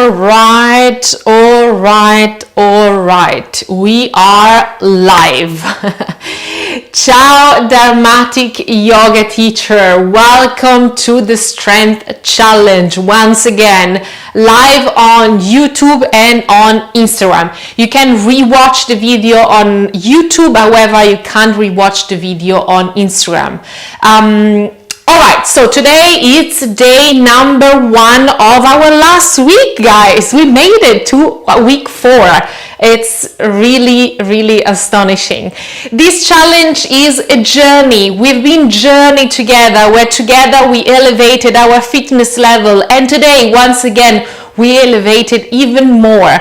All right. We are live. Ciao, Dharmatic Yoga teacher. Welcome to the Strength Challenge. Once again, live on YouTube and on Instagram. You can rewatch the video on YouTube, however, you can't rewatch the video on Instagram. Alright, so today it's day number 1 of our last week, guys. We made it to week 4. It's really astonishing. This challenge is a journey. We've been journeying together, where together we elevated our fitness level, and today, once again, we elevated even more.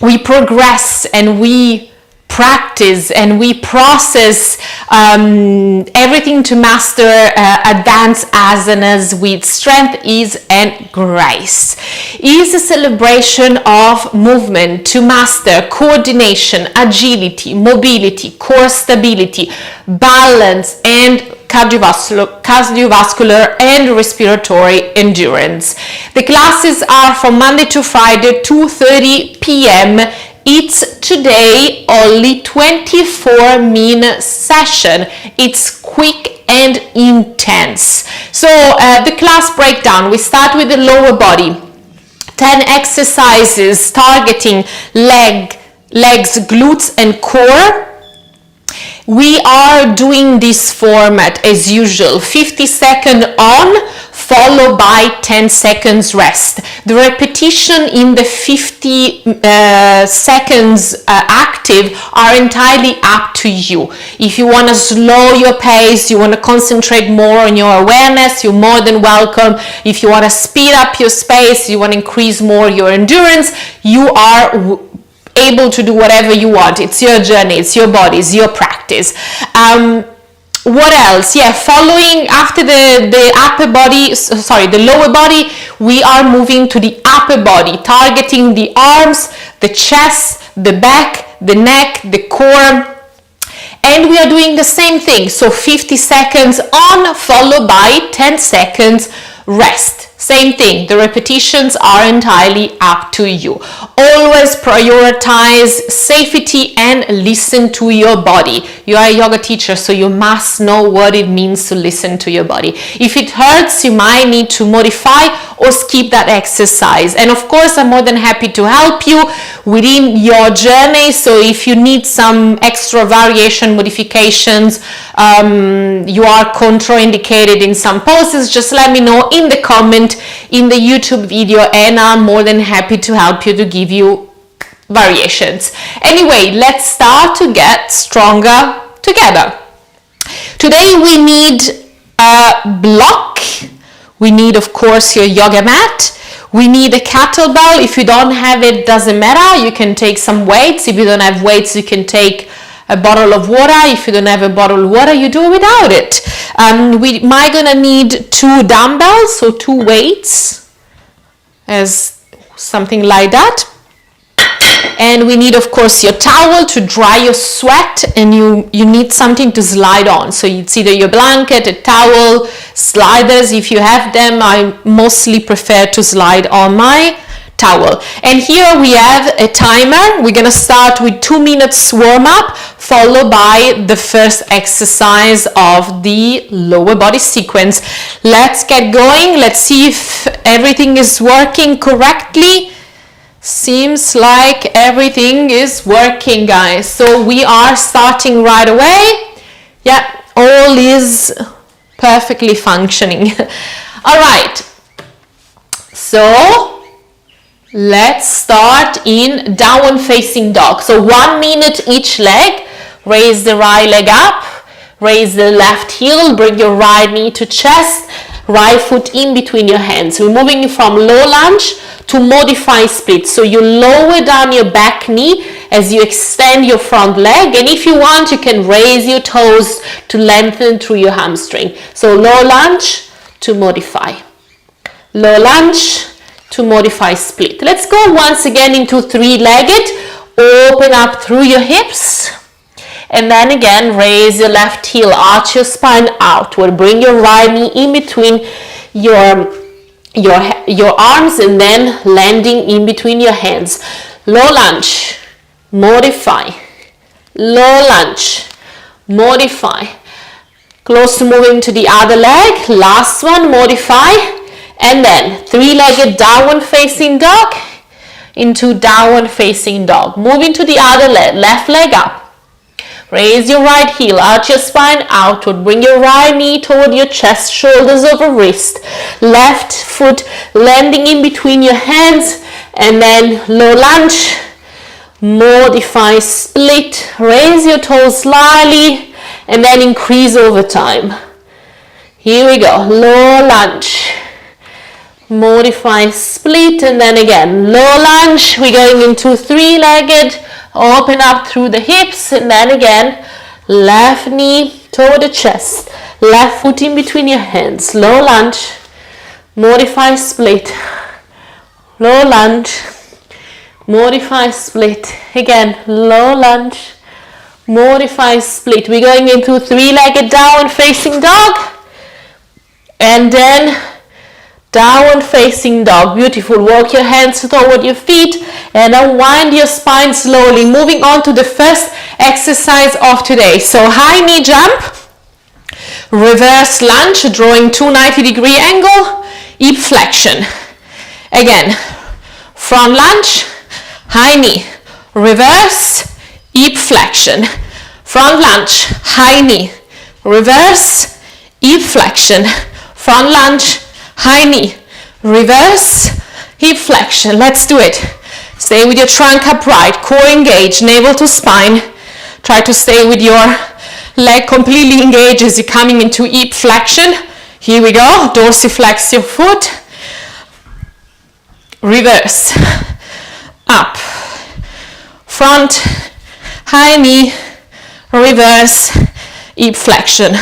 We progress and we practice and we process everything to master advanced asanas with strength, ease and grace. Is a celebration of movement to master coordination, agility, mobility, core stability, balance and cardiovascular and respiratory endurance. The classes are from Monday to Friday, 2:30 p.m. It's today only 24-minute session. It's quick and intense. So the class breakdown, we start with the lower body. 10 exercises targeting legs, glutes and core. We are doing this format as usual, 50 seconds on, followed by 10 seconds rest. The repetition in the 50 seconds active are entirely up to you. If you want to slow your pace, you want to concentrate more on your awareness, you're more than welcome. If you want to speed up your space, you want to increase more your endurance, you are able to do whatever you want. It's your journey, it's your body, it's your practice. What else? Yeah, following after the upper body, the lower body, we are moving to the upper body, targeting the arms, the chest, the back, the neck, the core. And we are doing the same thing. So 50 seconds on, followed by 10 seconds rest. Same thing, the repetitions are entirely up to you. Always prioritize safety and listen to your body. You are a yoga teacher, so you must know what it means to listen to your body. If it hurts, you might need to modify or skip that exercise. And of course, I'm more than happy to help you within your journey. So if you need some extra variation modifications, you are contraindicated in some poses, just let me know in the comment in the YouTube video, and I'm more than happy to help you, to give you variations. Anyway, let's start to get stronger together. Today we need a block. We need, of course, your yoga mat. We need a kettlebell. If you don't have it, doesn't matter. You can take some weights. If you don't have weights, you can take a bottle of water. If you don't have a bottle of water, you do it without it. We might gonna need 2 dumbbells, so 2 weights, as something like that. And we need, of course, your towel to dry your sweat, and you need something to slide on. So it's either your blanket, a towel, sliders if you have them. I mostly prefer to slide on my towel. And here we have a timer. We're gonna start with 2 minutes warm up, followed by the first exercise of the lower body sequence. Let's get going. Let's see if everything is working correctly. Seems like everything is working, guys. So we are starting right away. Yeah, all is perfectly functioning. All right. So let's start in downward facing dog. So 1 minute each leg. Raise the right leg up, raise the left heel, bring your right knee to chest, right foot in between your hands. We're moving from low lunge to modified split. So you lower down your back knee as you extend your front leg, and if you want, you can raise your toes to lengthen through your hamstring. So low lunge to modify, low lunge to modify split. Let's go once again into 3-legged. Open up through your hips, and then again raise your left heel, arch your spine outward, bring your right knee in between your your arms and then landing in between your hands. Low lunge, modify, low lunge, modify. Close to moving to the other leg. Last one, modify. And then three-legged downward facing dog into downward facing dog. Moving to the other leg, left leg up. Raise your right heel, arch your spine outward. Bring your right knee toward your chest, shoulders over wrist. Left foot landing in between your hands. And then low lunge, modify, split. Raise your toes slightly and then increase over time. Here we go, low lunge. Modify, split, and then again, low lunge. We're going into three-legged. Open up through the hips, and then again, left knee toward the chest, left foot in between your hands, low lunge, modify, split, low lunge, modify, split, again, low lunge, modify, split. We're going into three-legged downward facing dog, and then downward facing dog. Beautiful. Walk your hands toward your feet and unwind your spine slowly. Moving on to the first exercise of today. So high knee jump, reverse lunge, drawing 290-degree angle, hip flexion. Again, front lunge, high knee, reverse, hip flexion. Front lunge, high knee, reverse, hip flexion. Front lunge, high knee, reverse, hip flexion. Let's do it. Stay with your trunk upright, core engaged, navel to spine. Try to stay with your leg completely engaged as you're coming into hip flexion. Here we go. Dorsiflex your foot. Reverse, up, front, high knee, reverse, hip flexion.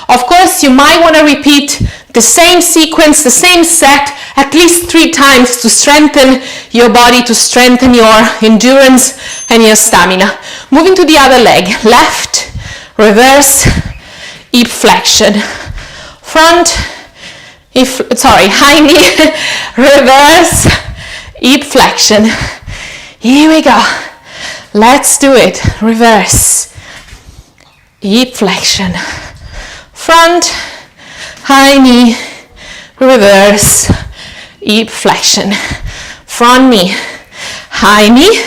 Of course, you might want to repeat the same sequence, the same set, at least 3 times to strengthen your body, to strengthen your endurance and your stamina. Moving to the other leg, left, reverse, hip flexion. Front, high knee, reverse, hip flexion. Here we go. Let's do it. Reverse, hip flexion. Front, high knee, reverse, hip flexion. Front knee, high knee.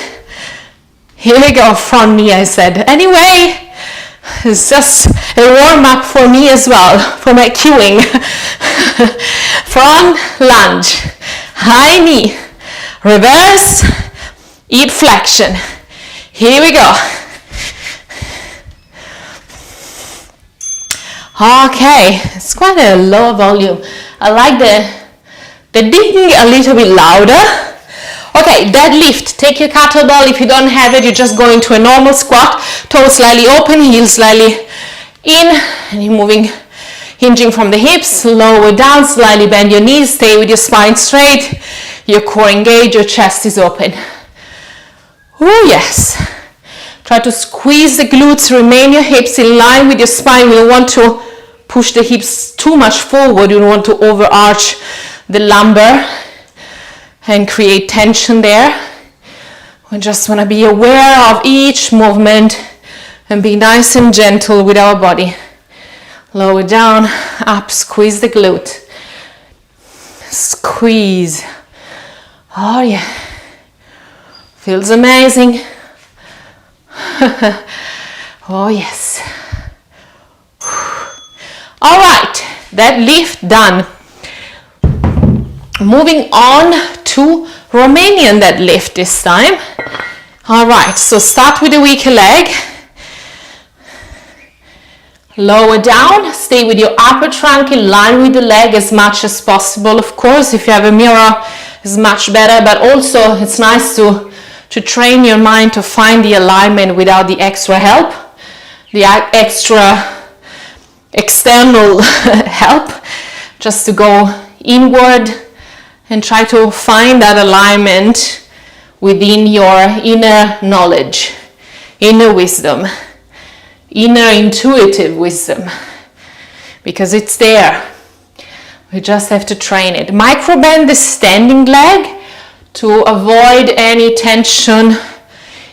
Here we go, front knee I said. Anyway, it's just a warm-up for me as well, for my cueing. Front lunge, high knee, reverse, hip flexion. Here we go. Okay, it's quite a low volume. I like the digging a little bit louder. Okay, deadlift. Take your kettlebell. If you don't have it, you just go into a normal squat. Toes slightly open, heels slightly in, and you're moving, hinging from the hips. Lower down, slightly bend your knees. Stay with your spine straight. Your core engaged, your chest is open. Oh yes. Try to squeeze the glutes, remain your hips in line with your spine. We don't want to push the hips too much forward. You don't want to overarch the lumbar and create tension there. We just want to be aware of each movement and be nice and gentle with our body. Lower down, up, squeeze the glute. Squeeze. Oh yeah. Feels amazing. Oh yes. All right, that lift done. Moving on to Romanian deadlift this time. All right, so start with the weaker leg. Lower down, stay with your upper trunk in line with the leg as much as possible. Of course, if you have a mirror, it's much better, but also it's nice to train your mind to find the alignment without the extra help, the extra external help, just to go inward and try to find that alignment within your inner knowledge, inner wisdom, inner intuitive wisdom, because it's there. We just have to train it. Micro bend the standing leg to avoid any tension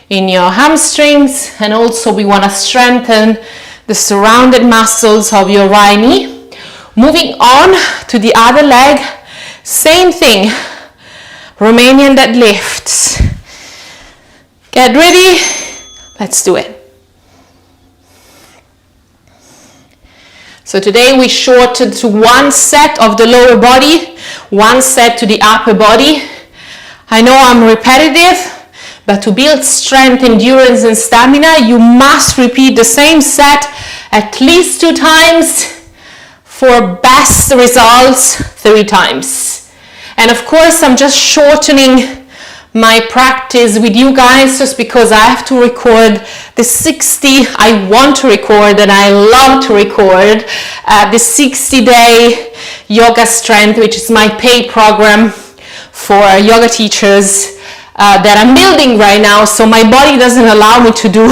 in your hamstrings, and also we want to strengthen the surrounded muscles of your right knee. Moving on to the other leg, same thing, Romanian deadlifts. Get ready, let's do it. So today we shortened to 1 set of the lower body, 1 set to the upper body. I know I'm repetitive, but to build strength, endurance and stamina, you must repeat the same set at least 2 times, for best results 3 times. And of course I'm just shortening my practice with you guys just because I have to record the 60, I want to record and I love to record the 60-day yoga strength, which is my paid program for yoga teachers that I'm building right now. So my body doesn't allow me to do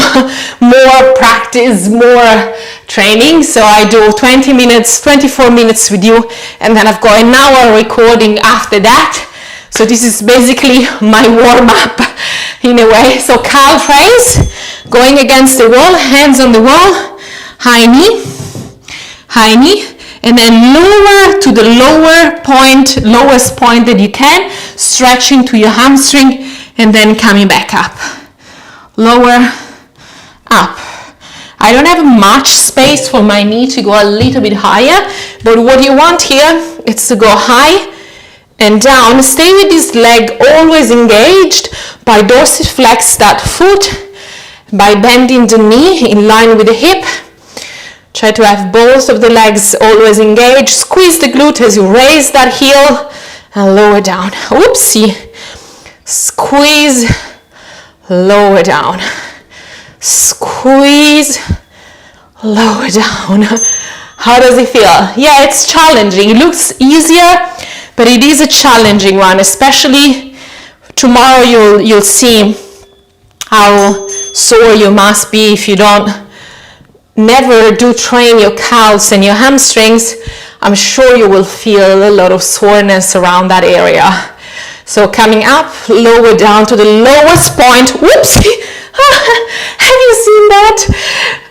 more practice, more training. So I do 20 minutes, 24 minutes with you, and then I've got an hour recording after that. So this is basically my warm-up in a way. So calf raise, going against the wall, hands on the wall, high knee, and then lower to the lower point, lowest point that you can, stretching to your hamstring, and then coming back up. Lower, up. I don't have much space for my knee to go a little bit higher, but what you want here is to go high and down. Stay with this leg always engaged by dorsiflex that foot, by bending the knee in line with the hip. Try to have both of the legs always engaged. Squeeze the glute as you raise that heel and lower down. Oopsie. Squeeze, lower down. Squeeze, lower down. How does it feel? Yeah, it's challenging. It looks easier, but it is a challenging one, especially tomorrow you'll see how sore you must be if you don't never do train your calves and your hamstrings. I'm sure you will feel a lot of soreness around that area. So coming up, lower down to the lowest point. Whoopsie! Have you seen that?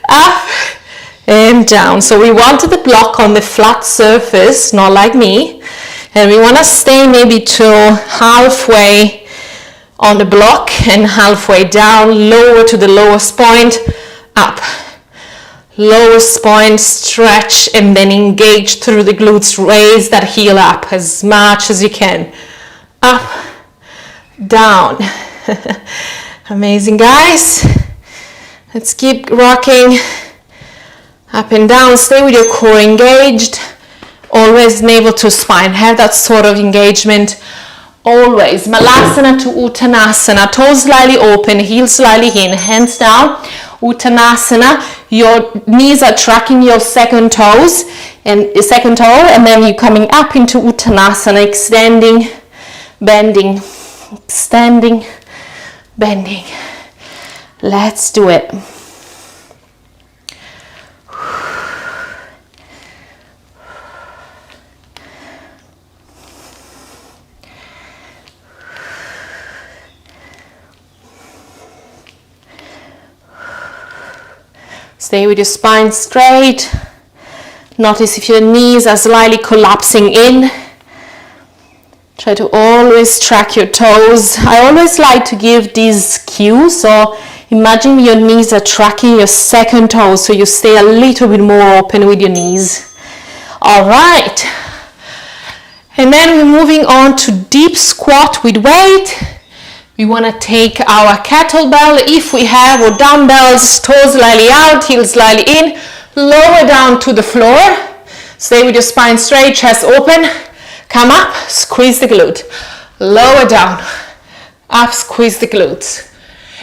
Up and down. So we wanted the block on the flat surface, not like me. And we want to stay maybe to halfway on the block and halfway down, lower to the lowest point, up. Lowest point, stretch, and then engage through the glutes. Raise that heel up as much as you can. Up, down. Amazing, guys. Let's keep rocking. Up and down. Stay with your core engaged. Always navel to spine. Have that sort of engagement. Always. Malasana to Uttanasana. Toes slightly open, heels slightly in, hands down. Uttanasana. Your knees are tracking your second toe, and then you're coming up into Uttanasana, extending, bending, extending, bending. Let's do it. Stay with your spine straight. Notice if your knees are slightly collapsing in. Try to always track your toes. I always like to give these cues. So imagine your knees are tracking your second toe, so you stay a little bit more open with your knees. All right. And then we're moving on to deep squat with weight. We want to take our kettlebell, if we have, or dumbbells, toes slightly out, heels slightly in, lower down to the floor. Stay with your spine straight, chest open. Come up, squeeze the glute. Lower down, up, squeeze the glutes.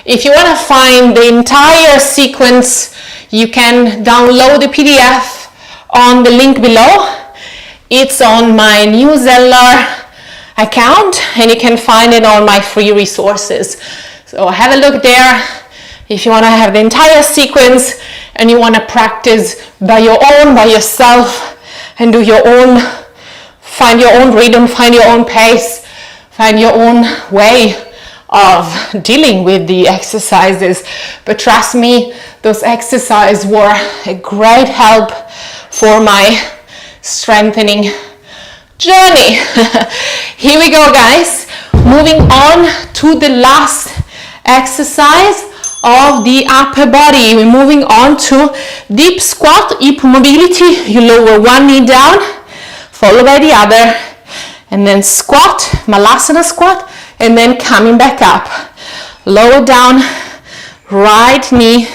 If you want to find the entire sequence, you can download the PDF on the link below. It's on my newsletter account, and you can find it on my free resources. So have a look there if you want to have the entire sequence and you want to practice by yourself and do your own find your own rhythm, find your own pace, find your own way of dealing with the exercises. But trust me, those exercises were a great help for my strengthening journey. Here we go, guys. Moving on to the last exercise of the upper body. We're moving on to deep squat, hip mobility. You lower one knee down, followed by the other, and then squat, malasana squat, and then coming back up. Lower down, right knee,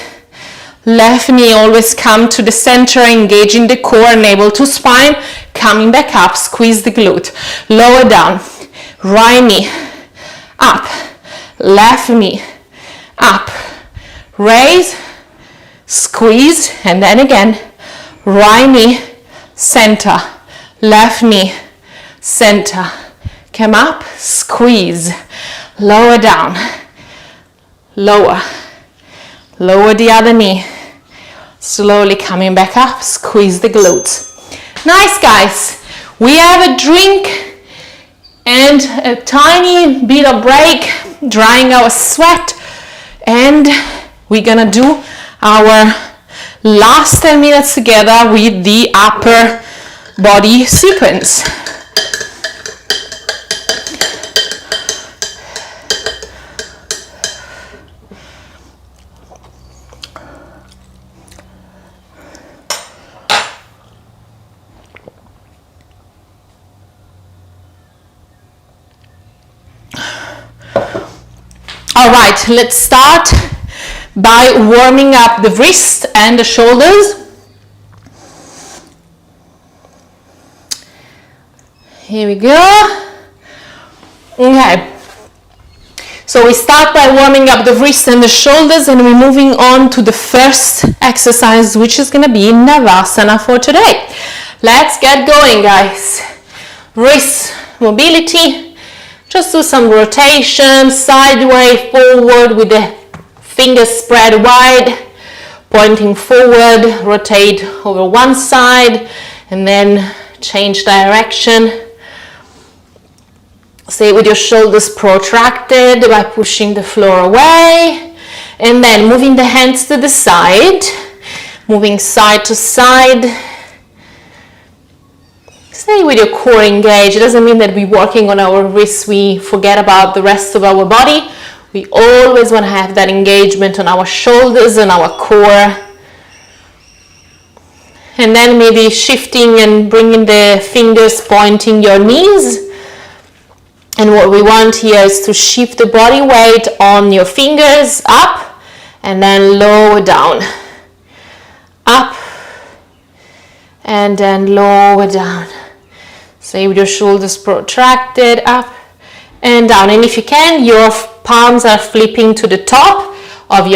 left knee, always come to the center, engaging the core, navel to spine, coming back up, squeeze the glute. Lower down, right knee, up, left knee, up, raise, squeeze, and then again, right knee, center, left knee, center, come up, squeeze, lower down, lower, lower the other knee, slowly coming back up, squeeze the glutes. Nice, guys. We have a drink and a tiny bit of break, drying our sweat, and we're gonna do our last 10 minutes together with the upper body sequence. All right, let's start by warming up the wrist and the shoulders. Here we go. Okay, so we start by warming up the wrist and the shoulders, and we're moving on to the first exercise, which is going to be Navasana for today. Let's get going, guys. Wrist mobility. Just do some rotation, sideways, forward with the fingers spread wide, pointing forward, rotate over one side, and then change direction. Stay with your shoulders protracted by pushing the floor away, and then moving the hands to the side, moving side to side. Stay with your core engaged. It doesn't mean that we're working on our wrists, we forget about the rest of our body. We always want to have that engagement on our shoulders and our core. And then maybe shifting and bringing the fingers pointing your knees. And what we want here is to shift the body weight on your fingers up and then lower down. Up and then lower down. Stay with your shoulders protracted, up and down. And if you can, your palms are flipping to the top of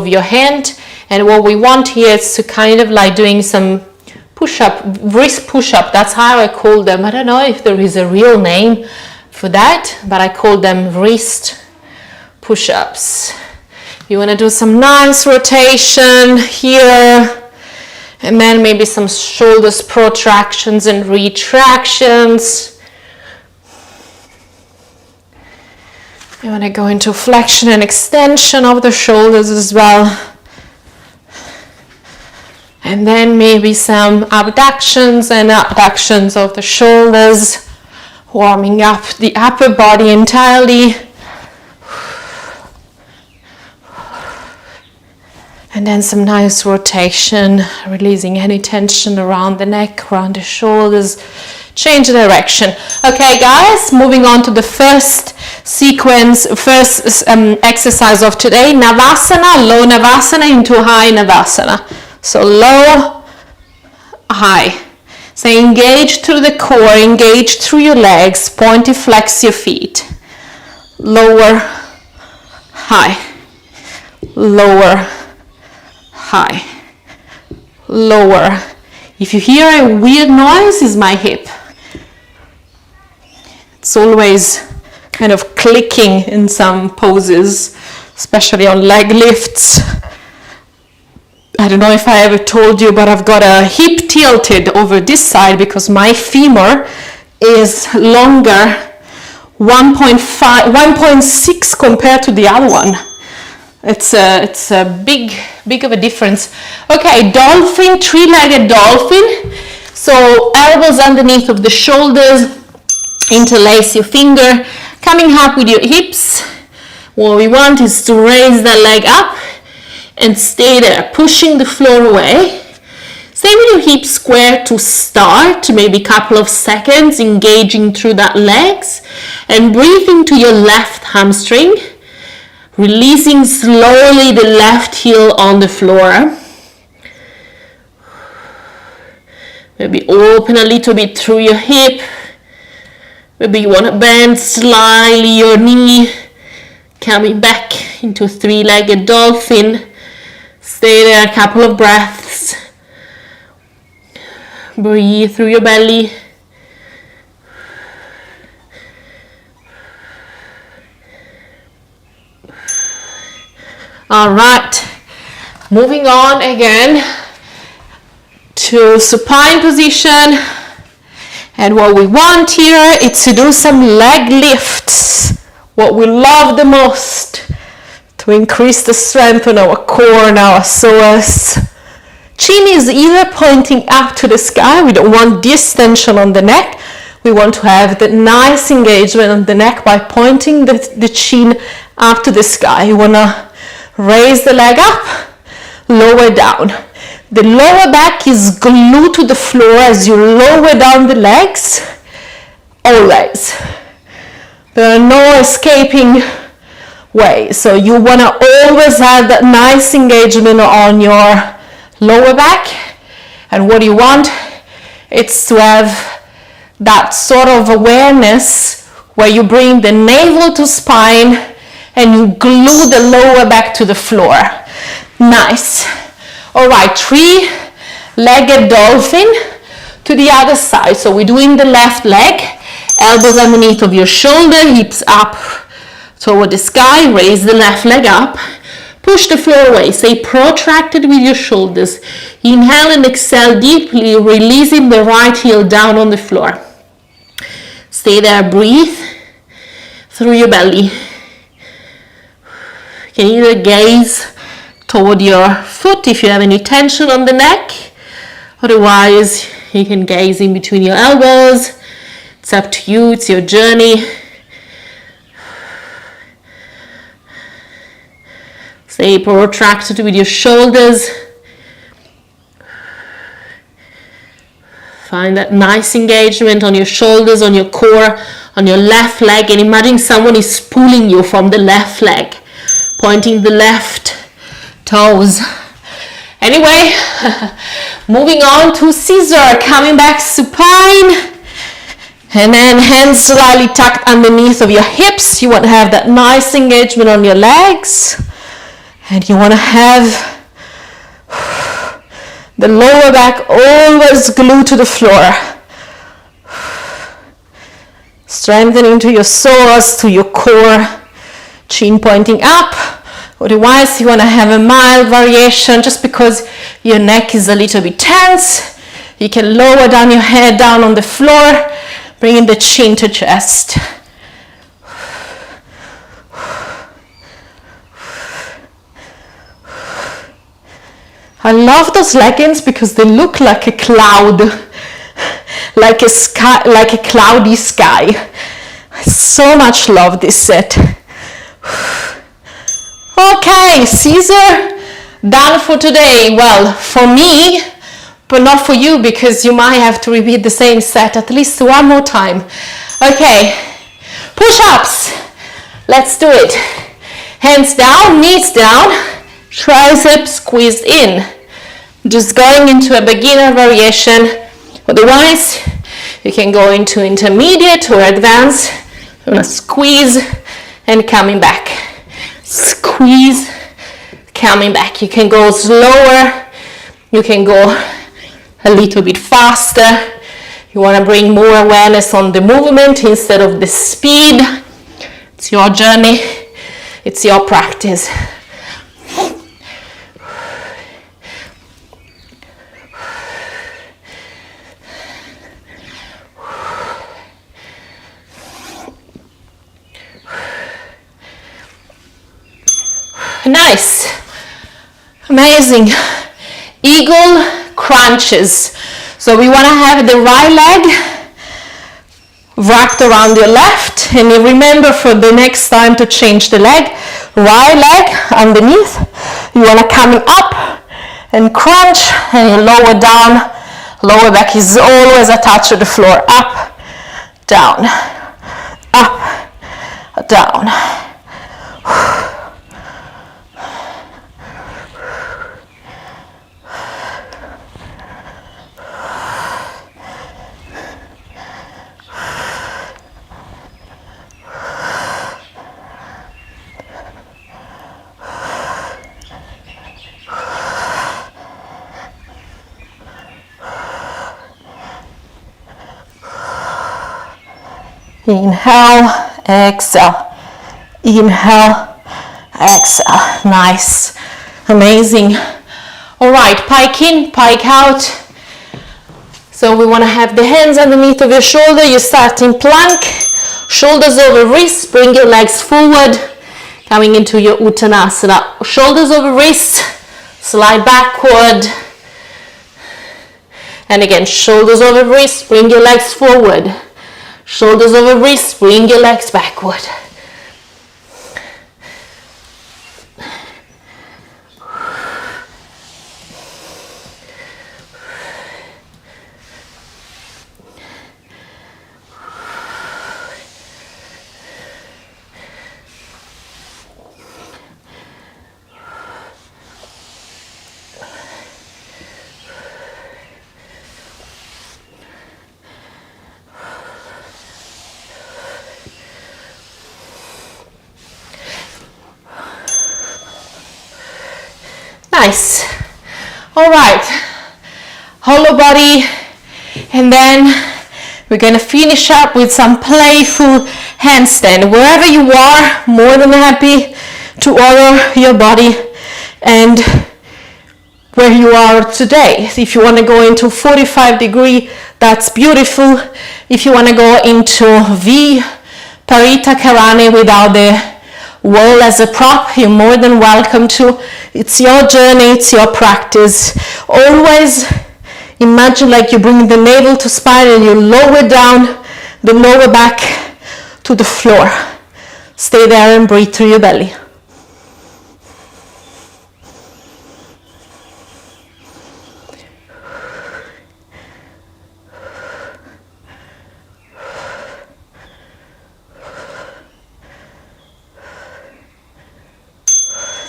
your hand. And what we want here is to kind of like doing some push-up, wrist push-up. That's how I call them. I don't know if there is a real name for that, but I call them wrist push-ups. You want to do some nice rotation here. And then maybe some shoulders protractions and retractions. You want to go into flexion and extension of the shoulders as well. And then maybe some abductions and abductions of the shoulders, warming up the upper body entirely. And then some nice rotation, releasing any tension around the neck, around the shoulders. Change the direction. Okay, guys, moving on to the first sequence, exercise of today. Navasana, low Navasana into high Navasana. So low, high. So engage through the core, engage through your legs, pointy flex your feet. Lower, high. Lower, high, lower. If you hear a weird noise, it's my hip. It's always kind of clicking in some poses, especially on leg lifts. I don't know if I ever told you, but I've got a hip tilted over this side because my femur is longer, 1.5, 1.6 compared to the other one. It's a big of a difference. Okay, dolphin, three-legged dolphin. So elbows underneath of the shoulders, interlace your finger, coming up with your hips. What we want is to raise the leg up and stay there, pushing the floor away. Stay with your hips square to start, maybe a couple of seconds, engaging through that legs, and breathe into your left hamstring, releasing slowly the left heel on the floor. Maybe open a little bit through your hip. Maybe you want to bend slightly your knee, coming back into three-legged dolphin. Stay there a couple of breaths. Breathe through your belly. All right, moving on again to supine position. And what we want here is to do some leg lifts. What we love the most to increase the strength on our core and our psoas. Chin is either pointing up to the sky. We don't want this tension on the neck. We want to have the nice engagement on the neck by pointing the chin up to the sky. You want to raise the leg up, lower down. The lower back is glued to the floor as you lower down the legs, always. There are no escaping ways. So you want to always have that nice engagement on your lower back. And what you want is to have that sort of awareness where you bring the navel to spine and you glue the lower back to the floor. Nice. All right, three-legged dolphin to the other side. So we're doing the left leg, elbows underneath of your shoulder, hips up toward the sky, raise the left leg up, push the floor away, stay protracted with your shoulders. Inhale and exhale deeply, releasing the right heel down on the floor. Stay there, breathe through your belly. You can either gaze toward your foot if you have any tension on the neck. Otherwise, you can gaze in between your elbows. It's up to you, it's your journey. Stay protracted with your shoulders. Find that nice engagement on your shoulders, on your core, on your left leg, and imagine someone is pulling you from the left leg, pointing the left toes. Anyway, moving on to scissor, coming back supine, and then hands slightly tucked underneath of your hips. You want to have that nice engagement on your legs, and you want to have the lower back always glued to the floor, strengthening to your psoas, to your core, chin pointing up. Otherwise, you want to have a mild variation. Just because your neck is a little bit tense, you can lower down your head down on the floor, bringing the chin to chest. I love those leggings because they look like a cloud, like a sky, like a cloudy sky. I so much love this set. Okay, scissor, done for today. Well, for me, but not for you because you might have to repeat the same set at least one more time. Okay, push-ups. Let's do it. Hands down, knees down, triceps squeezed in. Just going into a beginner variation. Otherwise, you can go into intermediate or advanced. I'm gonna squeeze and coming back. Squeeze, coming back. You can go slower. You can go a little bit faster. You want to bring more awareness on the movement instead of the speed. It's your journey. It's your practice. Nice. Amazing. Eagle crunches. So we want to have the right leg wrapped around your left, and you remember for the next time to change the leg, right leg underneath. You want to come up and crunch, and you lower down. Lower back is always attached to the floor. Up, down, up, down. Inhale, exhale, inhale, exhale. Nice, amazing. All right, pike in, pike out. So we want to have the hands underneath of your shoulder. You start in plank, shoulders over wrists, bring your legs forward, coming into your Uttanasana. Shoulders over wrists, slide backward. And again, shoulders over wrists, bring your legs forward. Shoulders over wrists, bring your legs backward. Nice. All right, hollow body, and then we're gonna finish up with some playful handstand. Wherever you are, more than happy to honor your body and where you are today. If you want to go into 45-degree, that's beautiful. If you want to go into V Parita Karane without the wall as a prop, you're more than welcome to. It's your journey, it's your practice. Always imagine like you bring the navel to spine and you lower down the lower back to the floor. Stay there and breathe through your belly.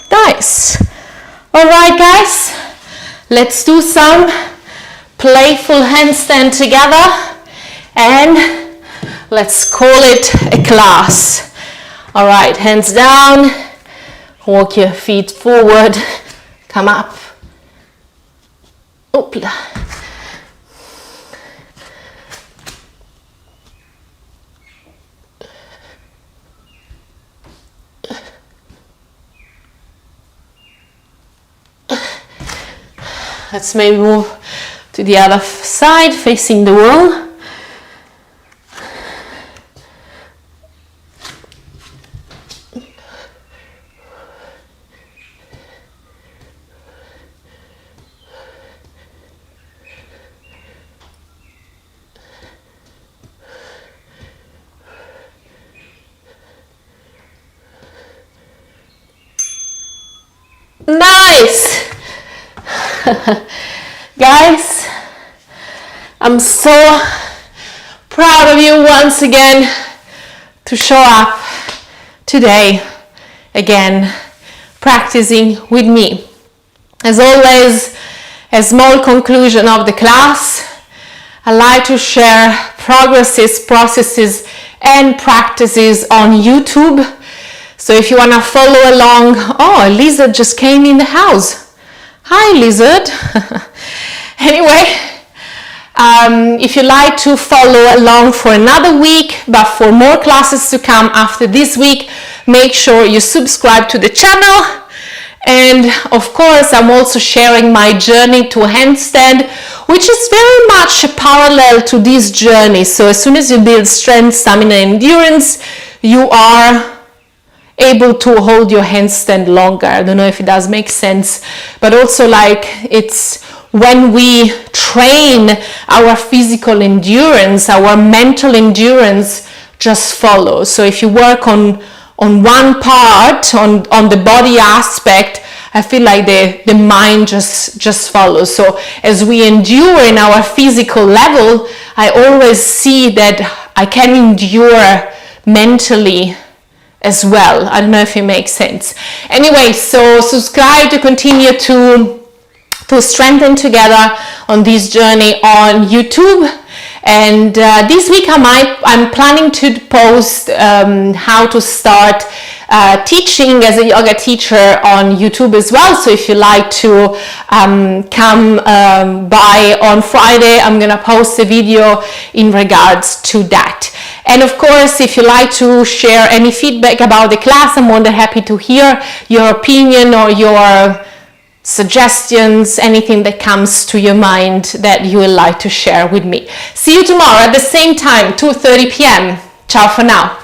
Nice. All right, guys, let's do some playful handstand together, and let's call it a class. All right, hands down, walk your feet forward, come up. Oopla. Let's maybe move to the other side, facing the wall. Nice! Guys, I'm so proud of you once again to show up today again practicing with me. As always, a small conclusion of the class, I like to share progresses, processes and practices on YouTube. So if you want to follow along, oh, a lizard just came in the house. Hi, lizard. Anyway, if you like to follow along for another week, but for more classes to come after this week, make sure you subscribe to the channel. And of course, I'm also sharing my journey to handstand, which is very much a parallel to this journey. So as soon as you build strength, stamina, and endurance, you are able to hold your handstand longer. I don't know if it does make sense, but also like it's when we train our physical endurance, our mental endurance just follows. So if you work on one part, on the body aspect, I feel like the mind just follows. So as we endure in our physical level, I always see that I can endure mentally as well. I don't know if it makes sense. Anyway, so subscribe to continue to strengthen together on this journey on YouTube. And this week I'm planning to post how to start teaching as a yoga teacher on YouTube as well. So if you like to come by on Friday, I'm gonna post a video in regards to that. And of course, if you like to share any feedback about the class, I'm more than happy to hear your opinion or your suggestions, anything that comes to your mind that you would like to share with me. See you tomorrow at the same time, 2:30 p.m. Ciao for now.